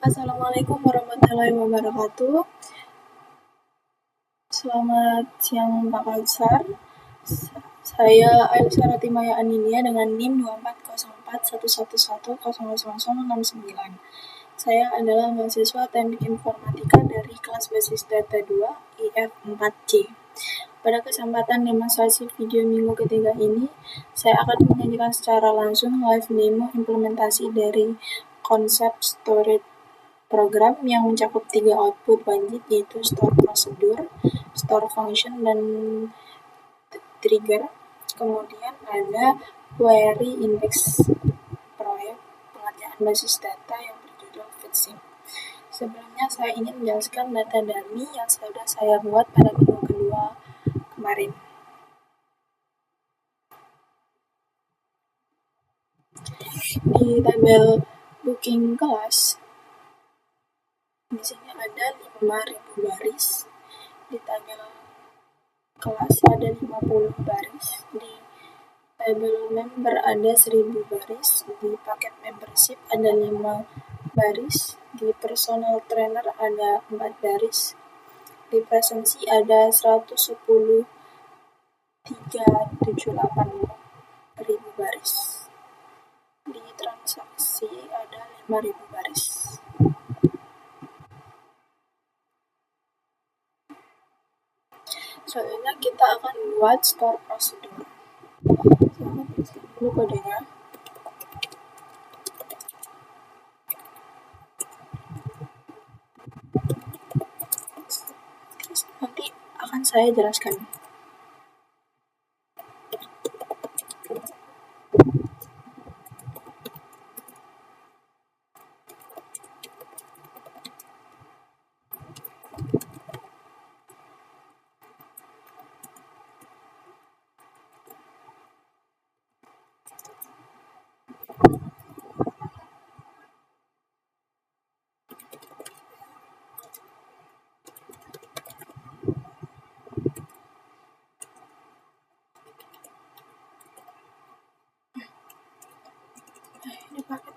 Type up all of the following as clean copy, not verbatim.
Assalamualaikum warahmatullahi wabarakatuh. Selamat siang Pak Kausar. Saya Aisyah Rotimaya Aninia dengan NIM 240411100069. Saya adalah mahasiswa Teknik Informatika dari kelas basis data 2 IF4C. Pada kesempatan demonstrasi video minggu ketiga ini, saya akan menyajikan secara langsung live demo implementasi dari konsep storage program yang mencakup 3 output wajib, yaitu store procedure, store function, dan trigger. Kemudian ada query index proyek pengerjaan basis data yang berjudul fetching. Sebelumnya saya ingin menjelaskan data dummy yang sudah saya buat pada minggu kedua kemarin. Di tabel booking kelas, di sini ada 5.000 baris. Di tabel kelas ada 50 baris. Di tabel member ada 1000 baris. Di paket membership ada 5 baris. Di personal trainer ada 4 baris. Di presensi ada 110.378.000 baris. Di transaksi ada 5.000 baris. Selanjutnya kita akan buat store procedure. Dulu kodenya. Nanti akan saya jelaskan. Ini paket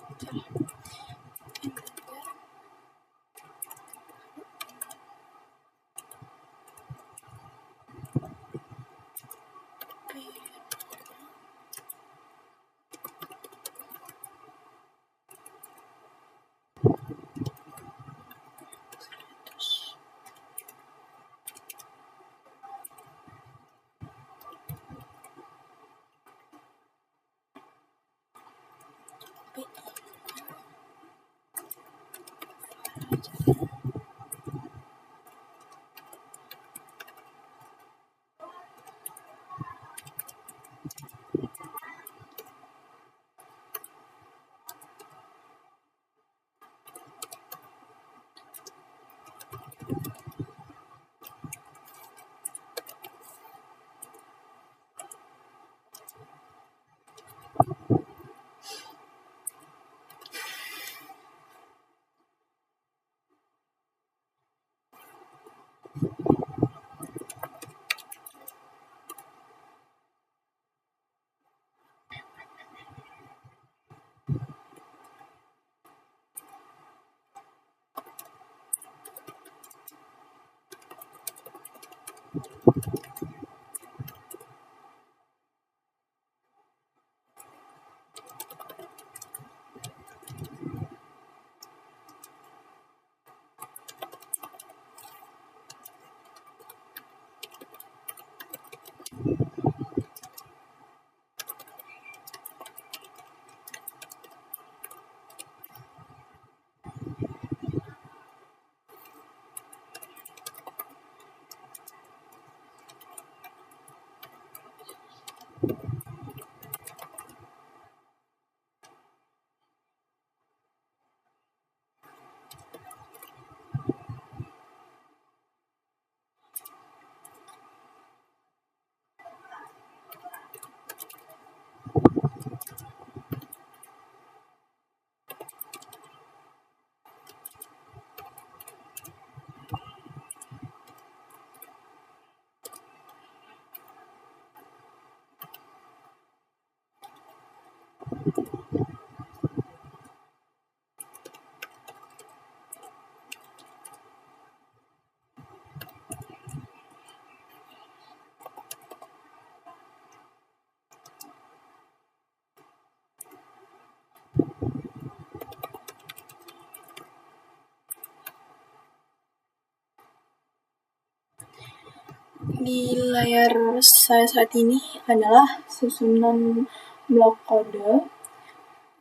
Di layar saya saat ini adalah susunan blok kode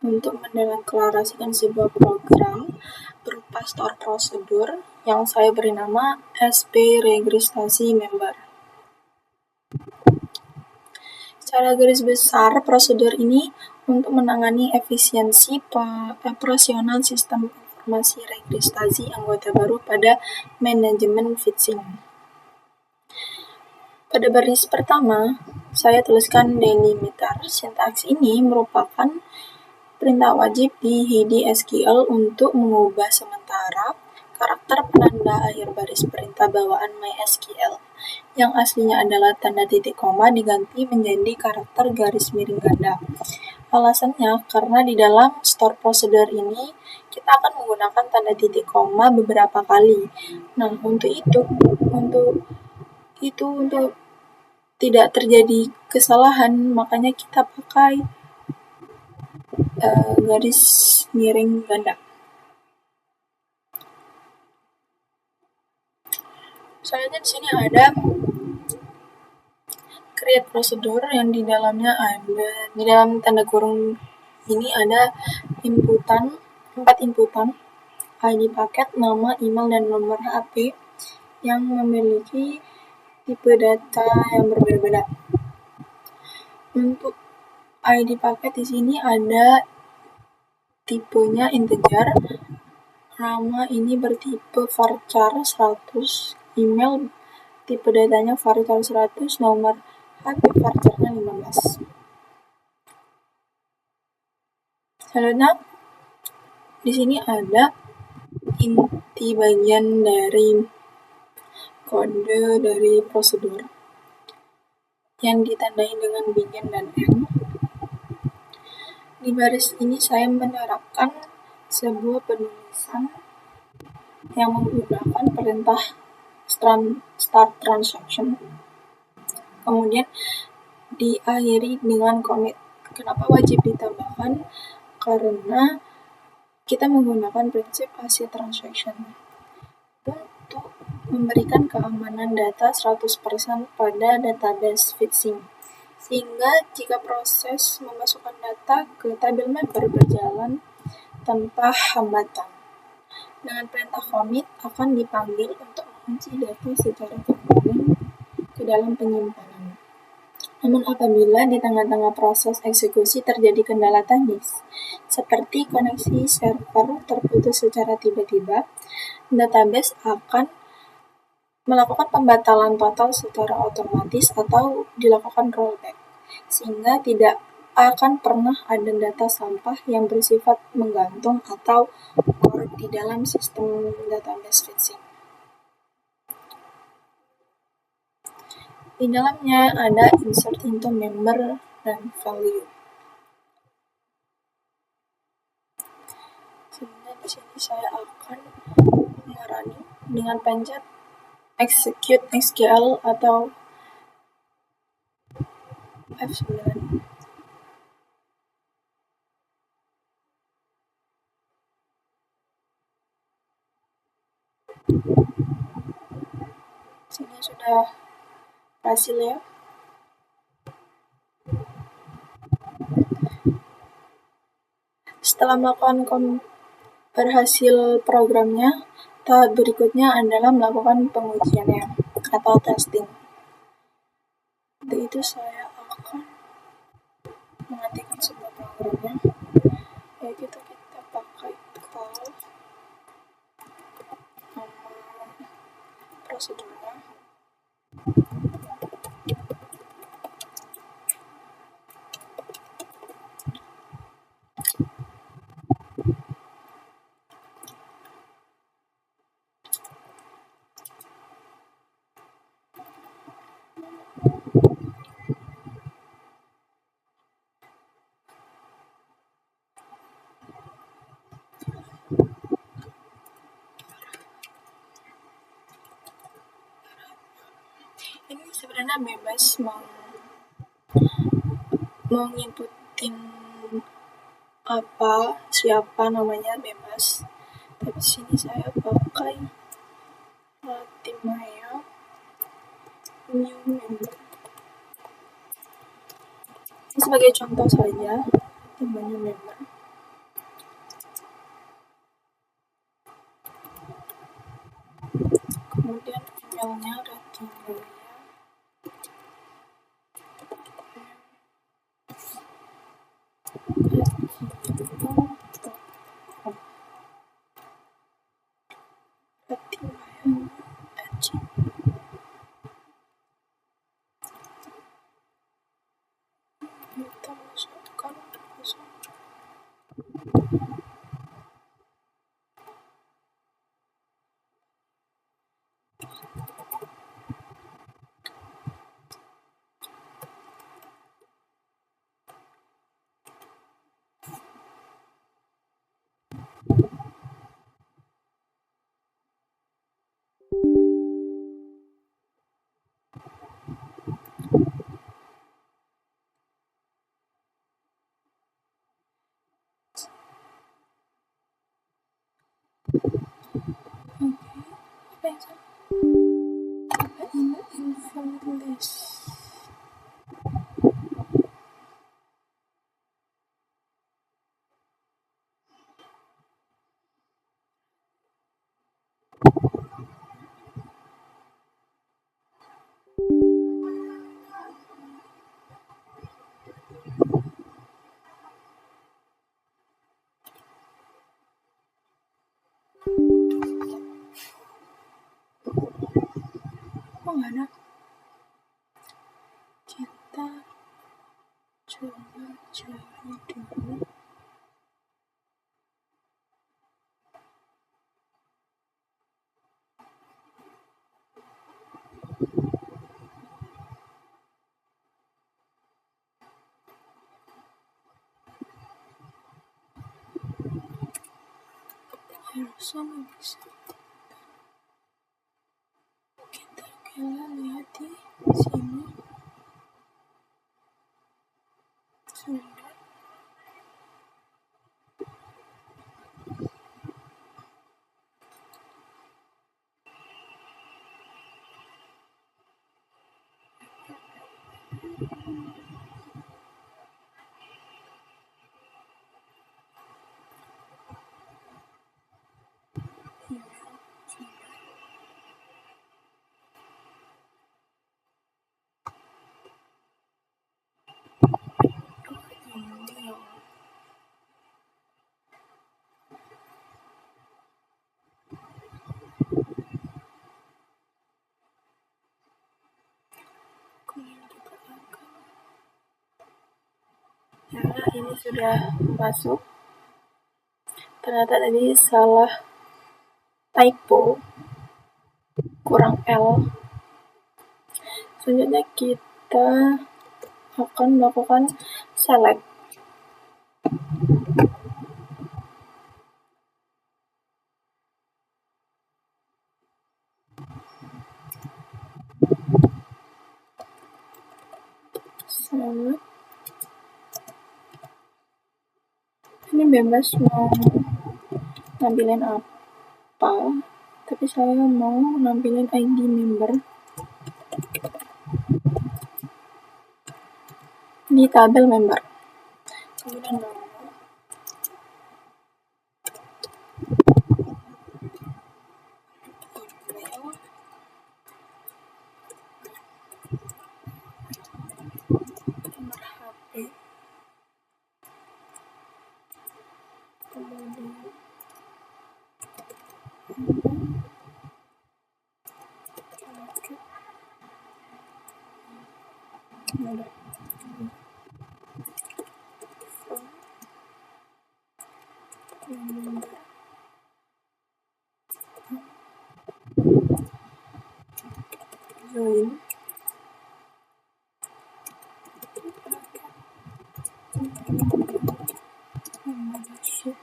untuk mendeklarasikan sebuah program berupa store prosedur yang saya beri nama SP registrasi member. Secara garis besar, prosedur ini untuk menangani efisiensi operasional sistem informasi registrasi anggota baru pada manajemen fishing. Pada baris pertama, saya tuliskan delimiter. Sintaks ini merupakan perintah wajib di HDSQL untuk mengubah sementara karakter penanda akhir baris perintah bawaan MySQL yang aslinya adalah tanda titik koma diganti menjadi karakter garis miring ganda. Alasannya karena di dalam store procedure ini kita akan menggunakan tanda titik koma beberapa kali. Nah, untuk tidak terjadi kesalahan, makanya kita pakai garis miring ganda. Selanjutnya di sini ada create procedure yang di dalamnya di dalam tanda kurung ini ada 4 inputan, ID paket, nama, email, dan nomor HP yang memiliki tipe data yang berbeda-beda. Untuk ID paket di sini ada tipenya integer, nama ini bertipe varchar 100, email tipe datanya varchar 100, nomor HP varcharnya 15. Selanjutnya di sini ada inti bagian dari kode dari prosedur yang ditandai dengan begin dan end. Di baris ini saya menerapkan sebuah penulisan yang menggunakan perintah start transaction. Kemudian diakhiri dengan commit. Kenapa wajib ditambahkan? Karena kita menggunakan prinsip ACID transaction untuk memberikan keamanan data 100% pada database fishing, sehingga jika proses memasukkan data ke tabel member berjalan tanpa hambatan. Dengan perintah commit akan dipanggil untuk mengunci data secara permanen ke dalam penyimpanan. Namun apabila di tengah-tengah proses eksekusi terjadi kendala teknis, seperti koneksi server terputus secara tiba-tiba, database akan melakukan pembatalan total secara otomatis atau dilakukan rollback, sehingga tidak akan pernah ada data sampah yang bersifat menggantung atau korup di dalam sistem database fishing. Di dalamnya ada insert into member dan value. Sebenarnya di sini saya akan mengarani dengan pencet execute SQL atau F9. Sini sudah berhasil ya. Setelah melakukan berhasil programnya, tahap berikutnya adalah melakukan pengujiannya atau testing. Untuk itu saya akan mengetikkan sebuah programnya, yaitu kita pakai call prosedurnya. Ini sebenarnya bebas mau nginputin siapa namanya bebas. Tapi sini saya pakai Timaya new member. Ini sebagai contoh saja timbannya member. Kemudian emailnya Ratimulia. Kita masukkan info list. Oh, nggak ada. Kita coba cari dulu. Harusnya bisa. Kita lihat di sini. Sudah. Ya, ini sudah masuk. Ternyata tadi salah typo, kurang L. Selanjutnya kita akan melakukan select. Select. Ini bebas mau nampilin apa, tapi saya mau nampilin ID member di tabel member. Kemudian nama. Nomor HP. Kemudian join. Membership.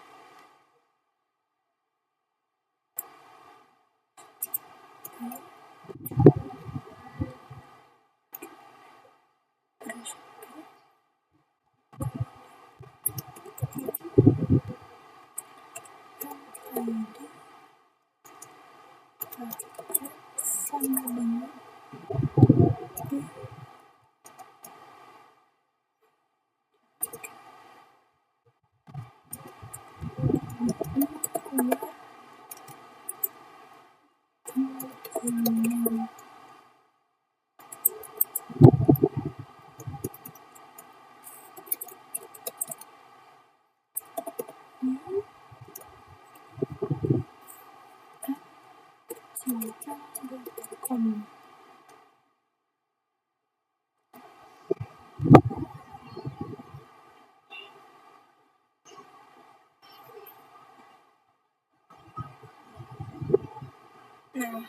Sama dengan gmail.com. Nah,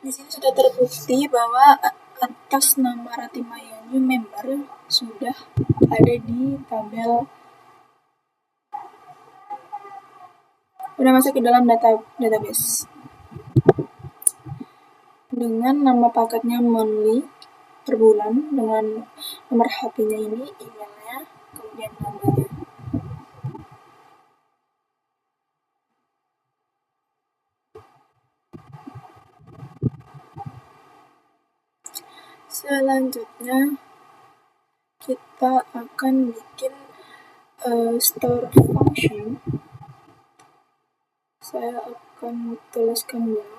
di sini sudah terbukti bahwa atas nama Rati Mayani member sudah ada di tabel, sudah masuk ke dalam database dengan nama paketnya monthly per bulan, dengan nomor HP-nya ini, emailnya, kemudian namanya. Selanjutnya kita akan bikin store function. Saya akan tuliskan dulu.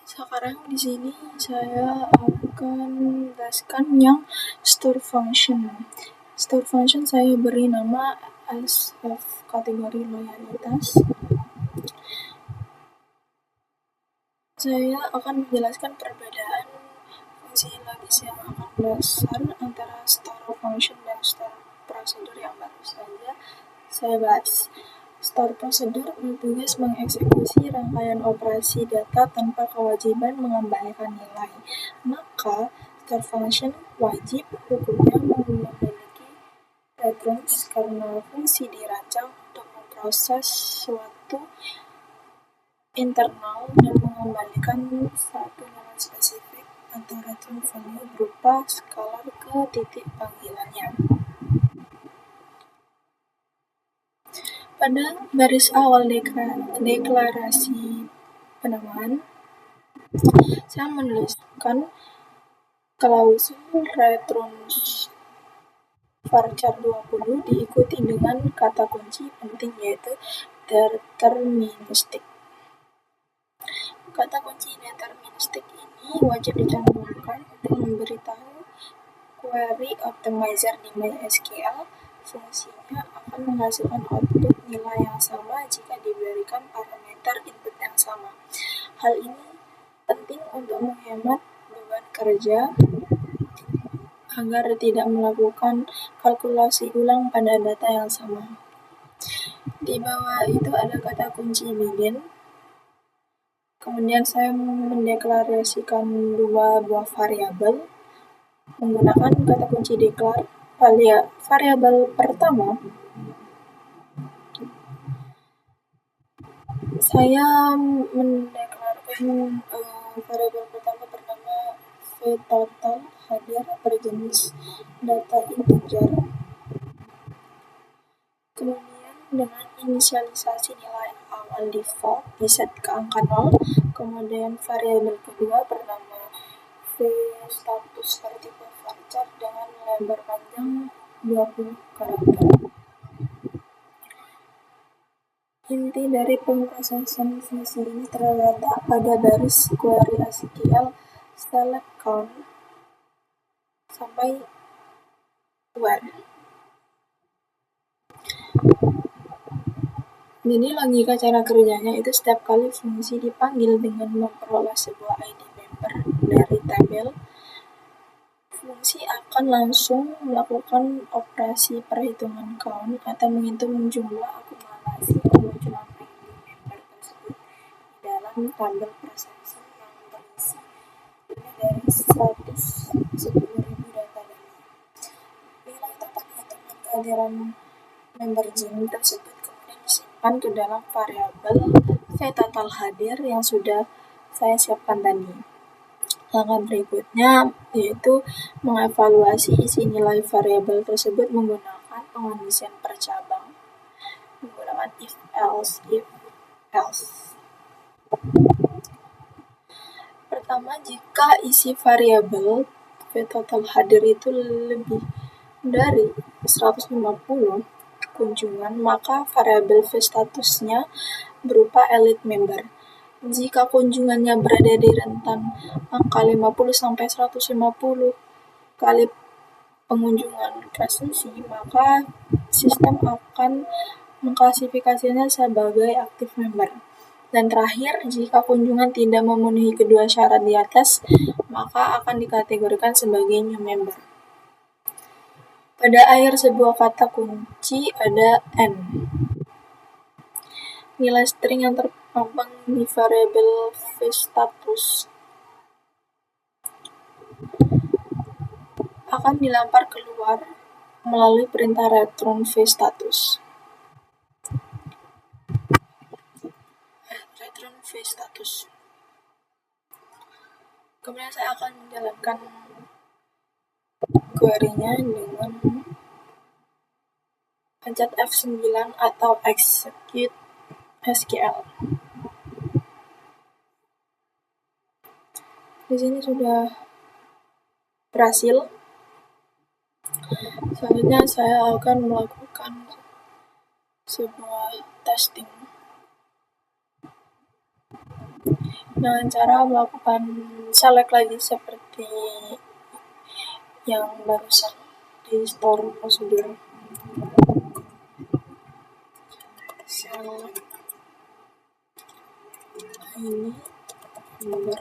Sekarang di sini saya akan jelaskan yang store function. Store function saya beri nama SF kategori loyalitas. Saya akan menjelaskan perbedaan fungsi logis yang akan dasar antara store function dan store prosedur yang baru saja saya bahas. Store prosedur bertugas mengeksekusi rangkaian operasi data tanpa kewajiban mengembalikan nilai. Maka, store function wajib hukumnya memiliki returns karena fungsi dirancang untuk memproses suatu internal dan mengembalikan satu nilai spesifik atau return value berupa skalar ke titik panggilannya. Pada baris awal deklarasi penamaan, saya menuliskan klausul returns varchar 20 diikuti dengan kata kunci penting yaitu deterministik. Kata kunci deterministik ini wajib dicantumkan untuk memberitahu query optimizer di MySQL fungsinya akan menghasilkan output nilai yang sama jika diberikan parameter input yang sama. Hal ini penting untuk menghemat beban kerja agar tidak melakukan kalkulasi ulang pada data yang sama. Di bawah itu ada kata kunci begin. Kemudian saya mendeklarasikan dua buah variabel menggunakan kata kunci declare. Variabel pertama saya mendeklarasikan variabel pertama bernama vTotal hadir berjenis data integer. Kemudian dengan inisialisasi nilai awal default diset ke angka 0. Kemudian variabel kedua bernama vStatus vertical varchar dengan lebar panjang 20 karakter. Inti dari pemrosesan fungsi ini terletak pada baris query SQL select count sampai where. Jadi logika cara kerjanya itu setiap kali fungsi dipanggil dengan memperoleh sebuah ID member dari tabel, fungsi akan langsung melakukan operasi perhitungan count atau menghitung jumlah akumulasi kemunculan ID member tersebut di dalam tabel presensi yang berisi lebih dari 110.000 data dan nilai total hitungan kehadiran member gym tersebut kemudian disimpan ke dalam variabel v-total hadir yang sudah saya siapkan tadi. Langkah berikutnya yaitu mengevaluasi isi nilai variabel tersebut menggunakan pengondisian per cabang, menggunakan if else. Pertama, jika isi variabel v-total hadir itu lebih dari 150 kunjungan, maka variabel v-statusnya berupa elite member. Jika kunjungannya berada di rentan angka 50 sampai 150 kali pengunjungan presensi, maka sistem akan mengklasifikasinya sebagai aktif member. Dan terakhir, jika kunjungan tidak memenuhi kedua syarat di atas, maka akan dikategorikan sebagai new member. Pada akhir sebuah kata kunci ada N. Nilai string yang terpampang di variabel v-status akan dilempar keluar melalui perintah return v-status. Kemudian saya akan menjalankan query-nya dengan pencet F9 atau execute SQL. Di sini sudah berhasil. Selanjutnya saya akan melakukan sebuah testing dengan cara melakukan select lagi seperti yang barusan di store prosedur. Select ini nomor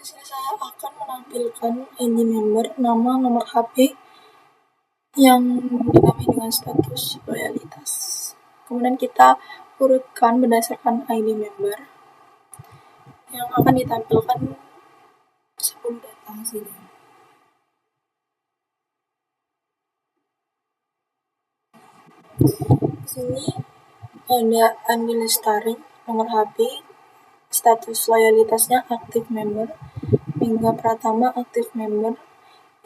Di sini saya akan menampilkan ID member, nama, nomor HP yang dinamai dengan status loyalitas. Kemudian kita urutkan berdasarkan ID member yang akan ditampilkan 10 data hasilnya. Di sini ada Andi Lestari, nomor HP, status loyalitasnya aktif member, Mingga Pratama aktif member,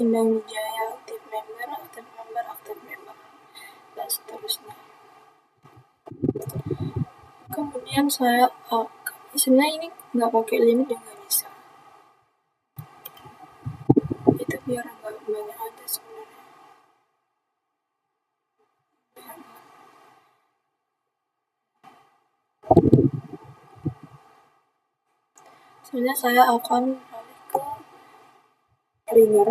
Indah Wijaya aktif member, dan seterusnya. Kemudian saya sebenarnya ini nggak pakai limit juga bisa. Itu biar nggak banyak ada sebenarnya. Sebenarnya saya akan balik ke trigger.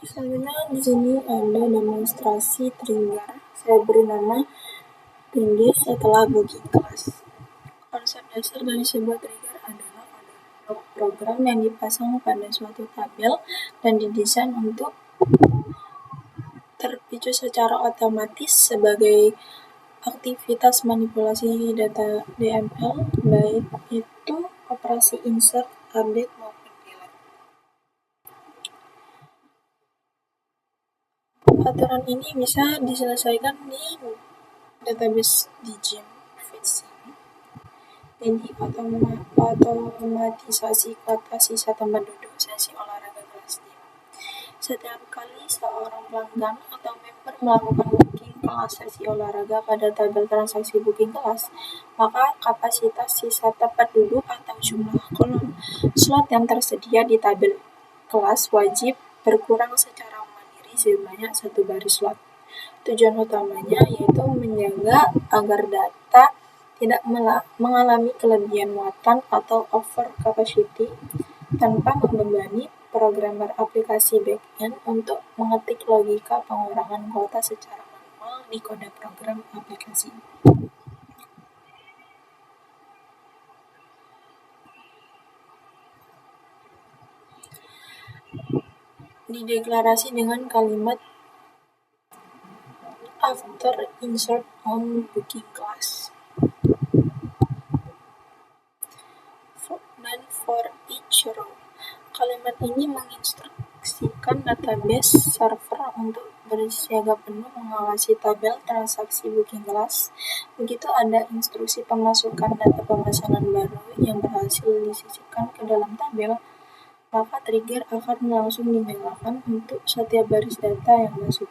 Selanjutnya di sini ada demonstrasi trigger. Saya beri nama tinggi setelah booking kelas. Konsep dasar dari sebuah trigger adalah ada program yang dipasang pada suatu tabel dan didesain untuk terpicu secara otomatis sebagai aktivitas manipulasi data DML, baik itu operasi insert, update, maupun delete. Aturan ini bisa diselesaikan di database di Gym Fixing. Jadi otomatisasi kuota sisa tempat duduk sesi olahraga kelas gym. Setiap kali seorang pelanggan atau member melakukan booking kelas sesi olahraga pada tabel transaksi booking kelas, maka kapasitas sisa tempat duduk atau jumlah kolom slot yang tersedia di tabel kelas wajib berkurang secara mandiri sebanyak 1 baris slot. Tujuan utamanya yaitu menjaga agar data tidak mengalami kelebihan muatan atau over capacity tanpa membebani programmer aplikasi back-end untuk mengetik logika pengurangan kuota secara manual di kode program aplikasi. Dideklarasi dengan kalimat after insert on booking class. Dan for each row. Kalimat ini menginstruksikan database server untuk bersiaga penuh mengawasi tabel transaksi booking kelas. Begitu ada instruksi pemasukan data pemesanan baru yang berhasil disisipkan ke dalam tabel, maka trigger akan langsung dinyalakan untuk setiap baris data yang masuk.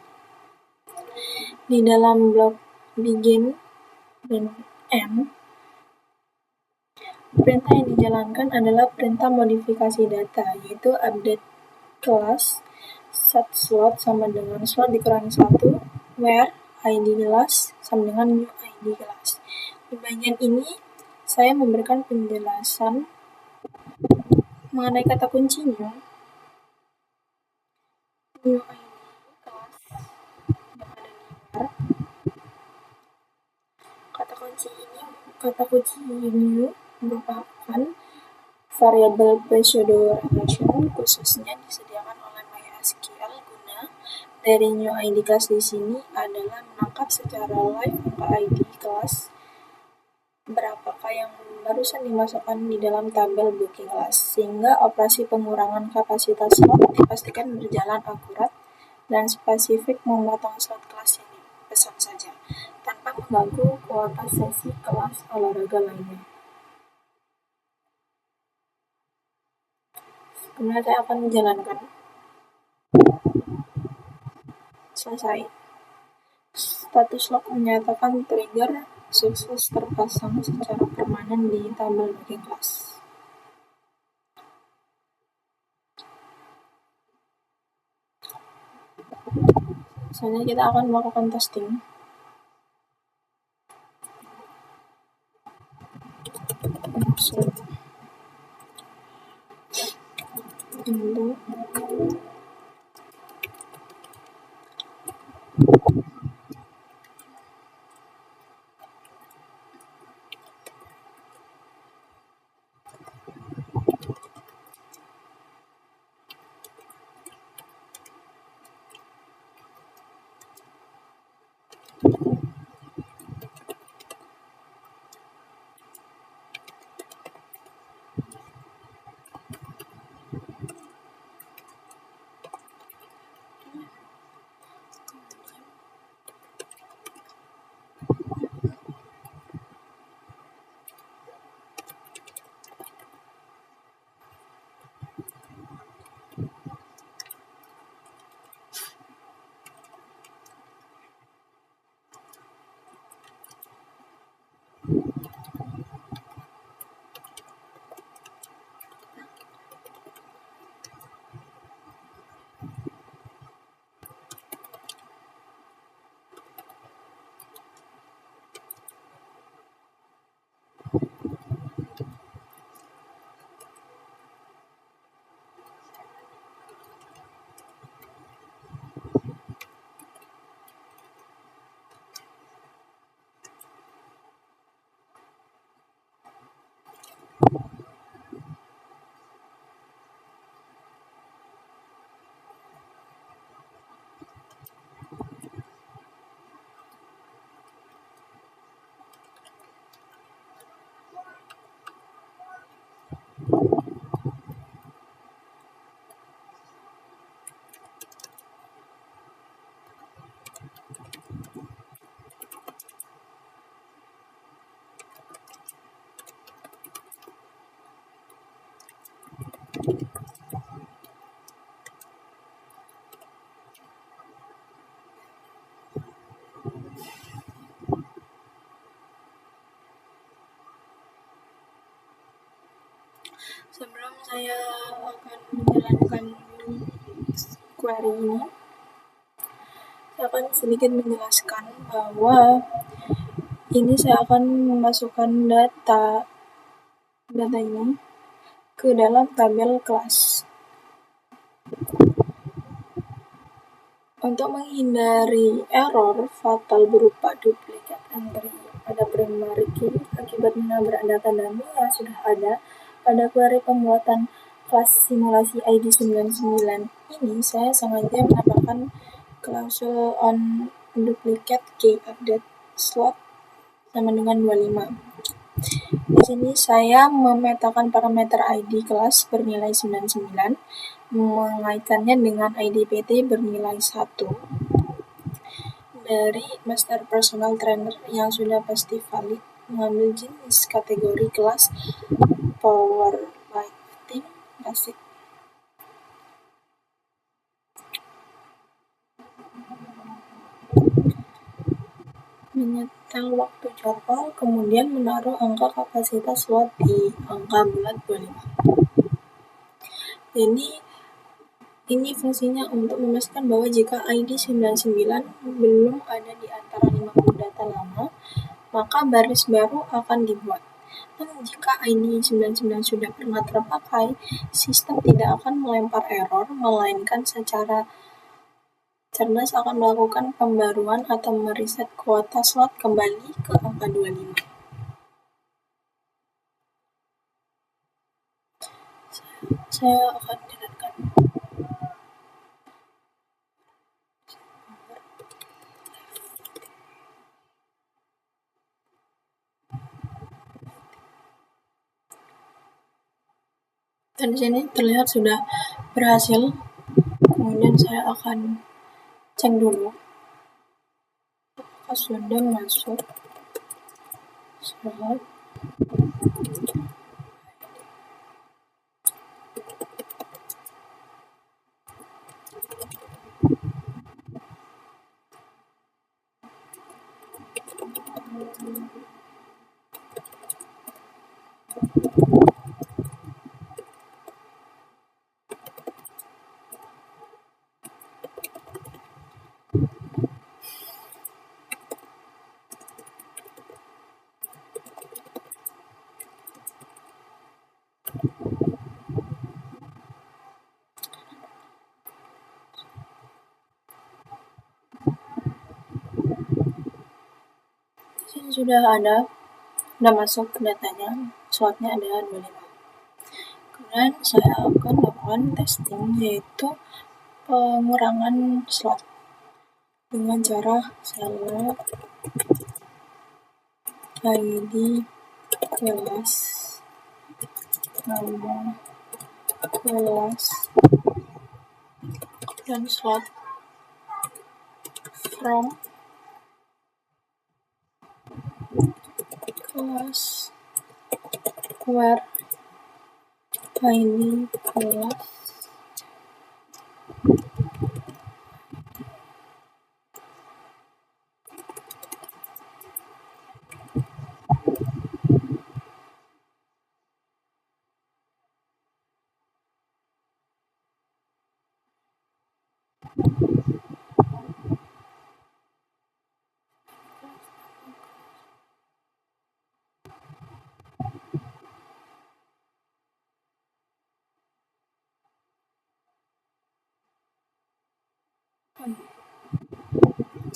Di dalam blok begin dan end, perintah yang dijalankan adalah perintah modifikasi data, yaitu update kelas set slot sama dengan slot dikurangi 1, where id kelas sama dengan new id kelas. Di bagian ini saya memberikan penjelasan mengenai kata kuncinya. New id kelas yang ada di luar. Kata kunci new merupakan variabel pseudo relation khususnya disediakan oleh MySQL guna dari new id class di sini adalah menangkap secara live angka id kelas berapakah yang barusan dimasukkan di dalam tabel booking class, sehingga operasi pengurangan kapasitas slot dipastikan berjalan akurat dan spesifik memotong slot kelas yang dipesan saja tanpa mengganggu kuota sesi kelas olahraga lainnya. Kemudian saya akan menjalankan. Selesai. Status log menyatakan trigger sukses terpasang secara permanen di tabel booking class. Selanjutnya kita akan melakukan testing. Sebelum saya akan menjalankan query ini, saya akan sedikit menjelaskan bahwa ini saya akan memasukkan data ini ke dalam tabel kelas. Untuk menghindari error fatal berupa duplicate entry pada primary key akibat menabrak data dummy yang sudah ada pada query pembuatan kelas simulasi ID 99 ini, saya sengaja menambahkan klausul on duplicate key update slot sama dengan 25. Di sini saya memetakan parameter ID kelas bernilai 99, mengaitkannya dengan ID PT bernilai 1 dari master personal trainer yang sudah pasti valid, mengambil jenis kategori kelas powerlifting basic. Menyetel waktu jadwal, kemudian menaruh angka kapasitas slot di angka bulat 25. Jadi ini fungsinya untuk memastikan bahwa jika ID 99 belum ada di antara 50 data lama, maka baris baru akan dibuat. Namun jika ID 99 sudah pernah terpakai, sistem tidak akan melempar error, melainkan secara cerdas akan melakukan pembaruan atau mereset kuota slot kembali ke angka 25. Saya akan jalankan. Dan di sini terlihat sudah berhasil. Kemudian saya akan cek dulu apakah sudah masuk slot. Ini sudah masuk datanya, slotnya ada 25. Kemudian saya akan lakukan testing, yaitu pengurangan slot dengan cara select ID kelas, nama kelas, dan slot from kelas where ID kelas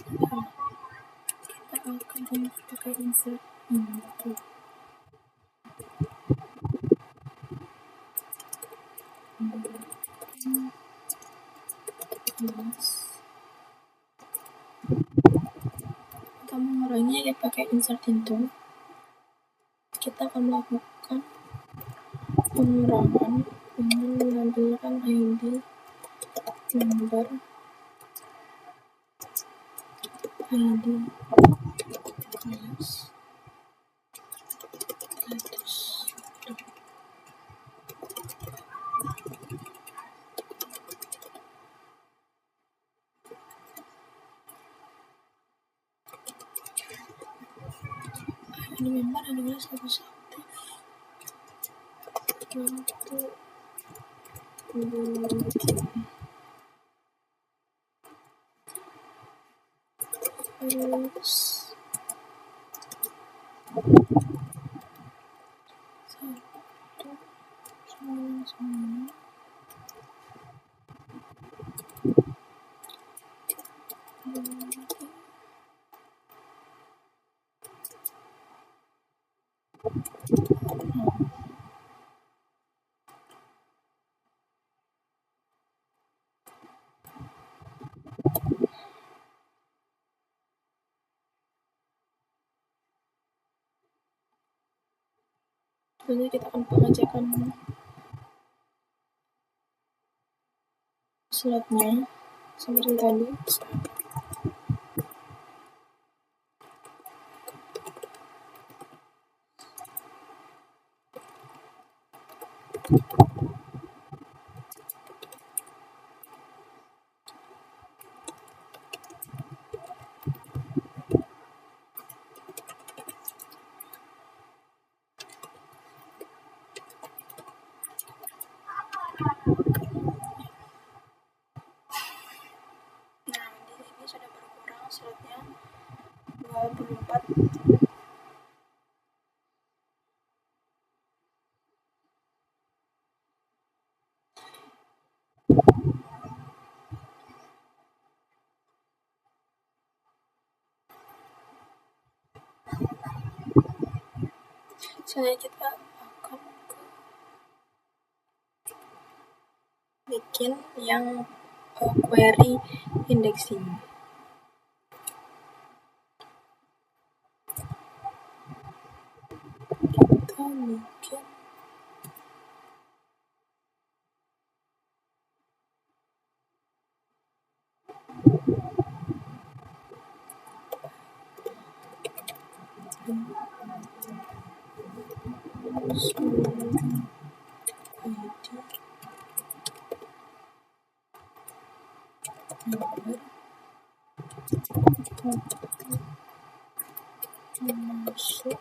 kita akan pakai insert into kelas. Untuk menguranginya kita pakai insert into. Kita akan melakukan pengurangan dengan menampilkan ID, number, ID kelas, status. Ini member adalah status aktif. terus semuanya nanti kita akan pengecekan slotnya seperti tadi. Nah, di sini sudah berkurang slotnya 24. Selanjutnya kita akan bikin yang query indexing. Kita bikin masuk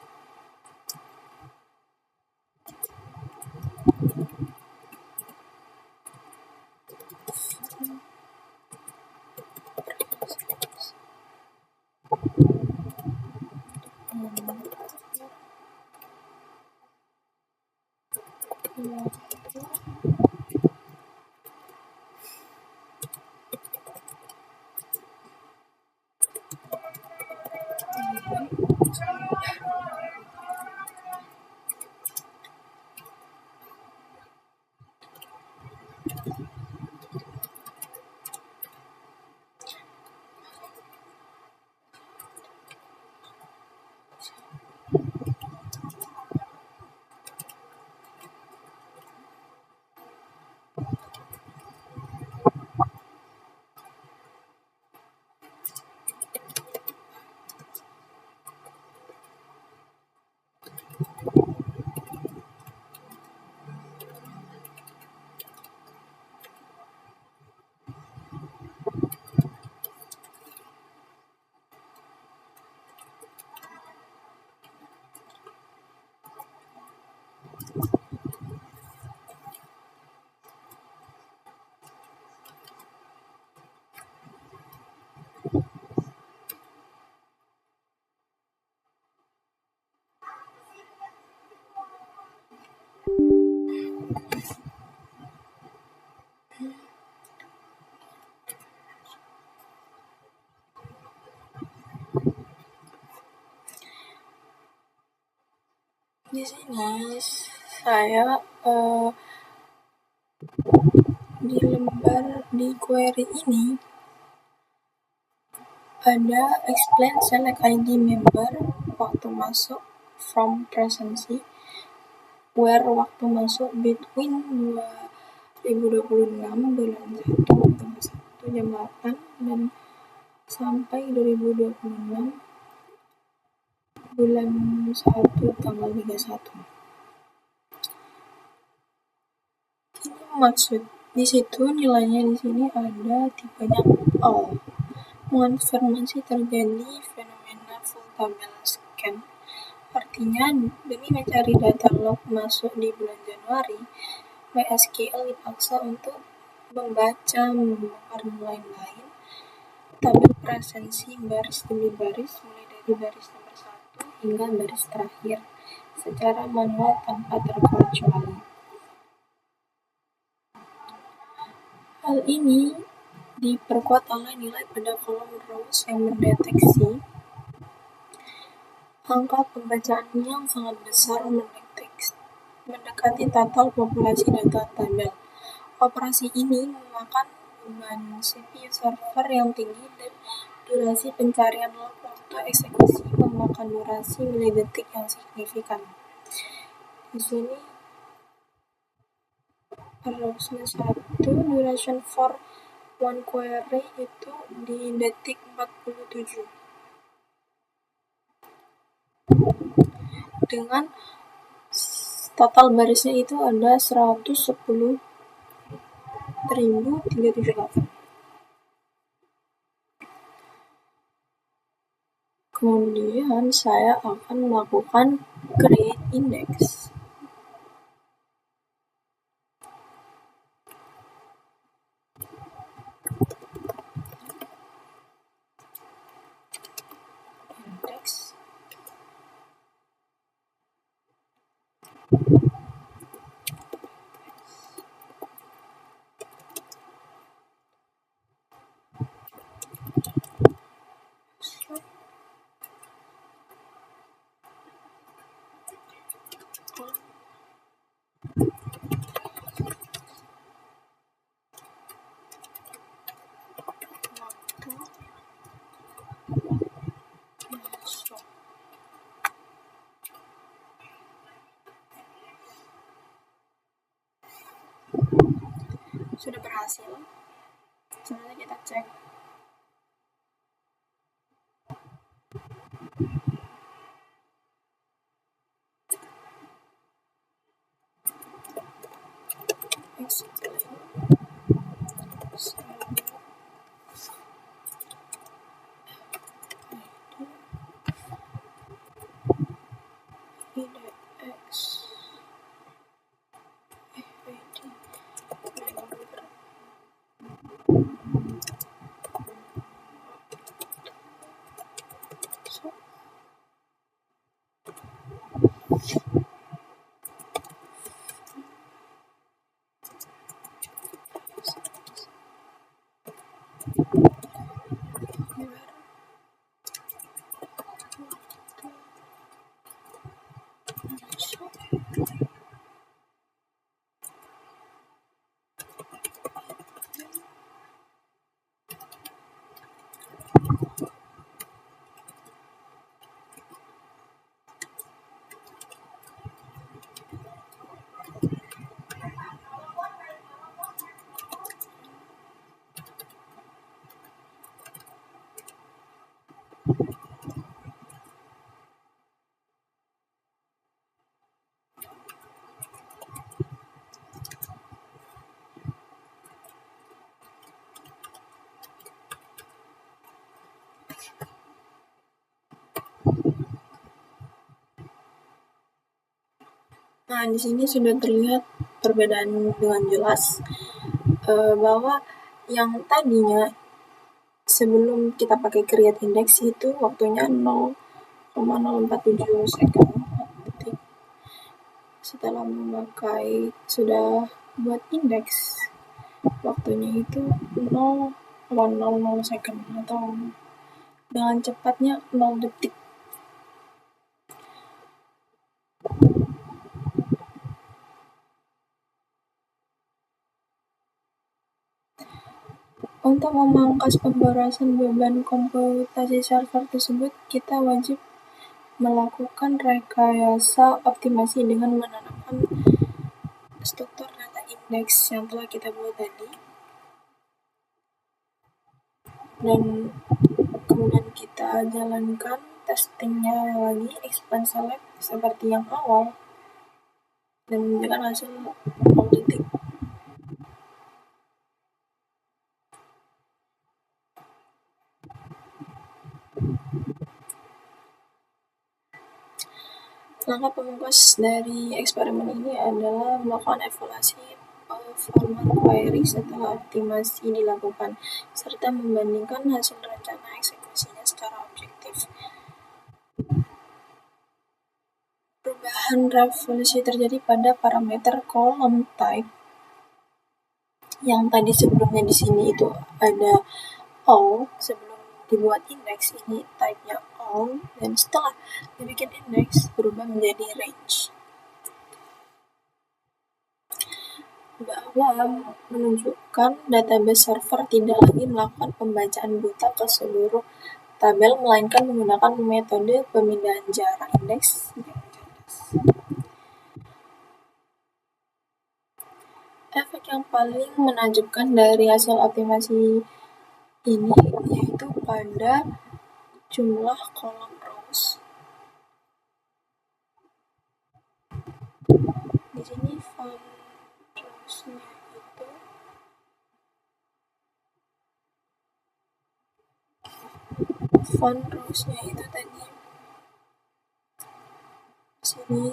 di sini. Saya di lembar di query ini ada explain select ID member waktu masuk from presency, where waktu masuk between 2026 bulan 1 jam 8 dan sampai 2026 bulan 1 tanggal 31. Ini maksud di situ nilainya di sini ada tipenya all. Mengonfirmasi terjadi fenomena full tabel scan Artinya, demi mencari data log masuk di bulan Januari, MySQL dipaksa untuk membaca, membongkar, dan lain-lain tabel presensi baris demi baris, mulai dari baris nomor 1 hingga baris terakhir, secara manual tanpa terkecuali. Hal ini diperkuat oleh nilai pada kolom rows yang mendeteksi angka pembacaan yang sangat besar mendekati total populasi data tabel. Operasi ini memakan beban CPU server yang tinggi dan durasi pencarian log waktu eksekusi memakan durasi milidetik yang signifikan. Di sini approximate 1 duration for one query itu di detik 47 dengan total barisnya itu ada 110.378. Kemudian saya akan melakukan create index. Sudah berhasil. Selanjutnya kita cek Nah, di sini sudah terlihat perbedaan dengan jelas bahwa yang tadinya sebelum kita pakai create index itu waktunya 0,047 second detik. Setelah memakai sudah buat index, waktunya itu 0,00 second atau dengan cepatnya 0 detik. Untuk memangkas pemborosan beban komputasi server tersebut, kita wajib melakukan rekayasa optimasi dengan menanamkan struktur data index yang telah kita buat tadi, dan kemudian kita jalankan testingnya lagi, expand select seperti yang awal, dan menunjukkan hasil 0 detik. Langkah pemungkas dari eksperimen ini adalah melakukan evaluasi format query setelah optimasi dilakukan, serta membandingkan hasil rencana eksekusinya secara objektif. Perubahan revolusi terjadi pada parameter column type yang tadi sebelumnya di sini itu ada all, sebelum dibuat indeks ini type-nya all, dan setelah dibikin indeks berubah menjadi range, bahwa menunjukkan database server tidak lagi melakukan pembacaan buta ke seluruh tabel, melainkan menggunakan metode pemindahan jarak indeks yang cerdas. Efek yang paling menakjubkan dari hasil optimasi ini yaitu pada jumlah kolom rows. Di sini font rowsnya tadi sini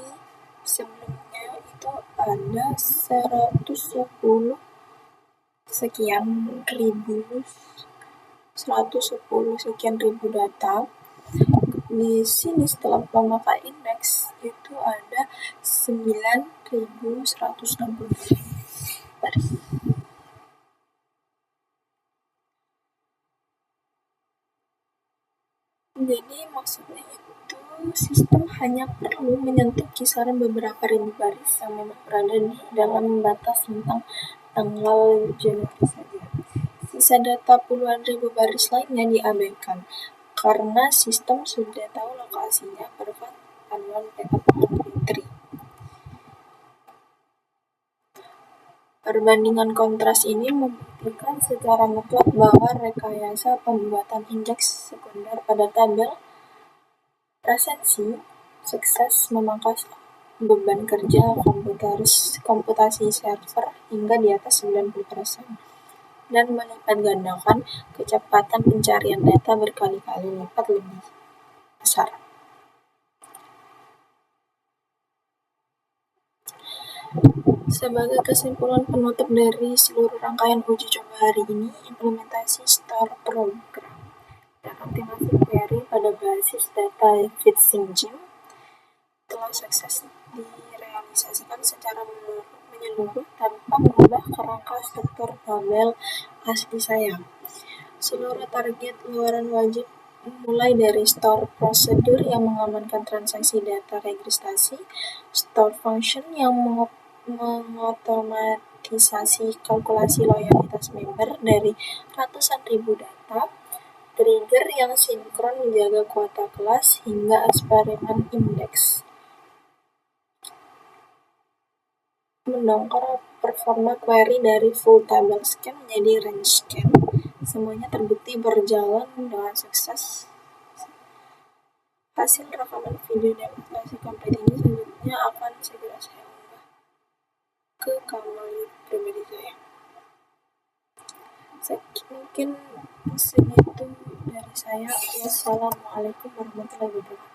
sebelumnya itu ada 110 sekian ribu data. Di sini setelah memakai indeks itu ada 9.160 baris. Jadi maksudnya itu sistem hanya perlu menyentuh kisaran beberapa ribu baris yang memang berada di dalam batas tentang tanggal Januari saja. Sisa data puluhan ribu baris lainnya diabaikan karena sistem sudah tahu lokasinya berkat panduan peta tree. Perbandingan kontras ini membuktikan secara mutlak bahwa rekayasa pembuatan indeks sekunder pada tabel presensi sukses memangkas beban kerja komputasi server hingga di atas 90% dan melipat gandakan kecepatan pencarian data berkali-kali lipat lebih besar. Sebagai kesimpulan penutup dari seluruh rangkaian uji coba hari ini, implementasi store program dan optimasi query pada basis data FitSyncGIM telah sukses direalisasikan secara menyeluruh tanpa mengubah kerangka struktur tabel asli saya. Seluruh target luaran wajib mulai dari store prosedur yang mengamankan transaksi data registrasi, store function yang mengotomatisasi kalkulasi loyalitas member dari ratusan ribu data, trigger yang sinkron menjaga kuota kelas, hingga eksperimen indeks mendongkrak performa query dari full table scan menjadi range scan. Semuanya terbukti berjalan dengan sukses. Hasil rekaman video demonstrasi komplit ini selanjutnya akan segera saya unggah ke kanal YouTube pribadi saya. Mungkin segitu dari saya. Wassalamualaikum warahmatullahi wabarakatuh.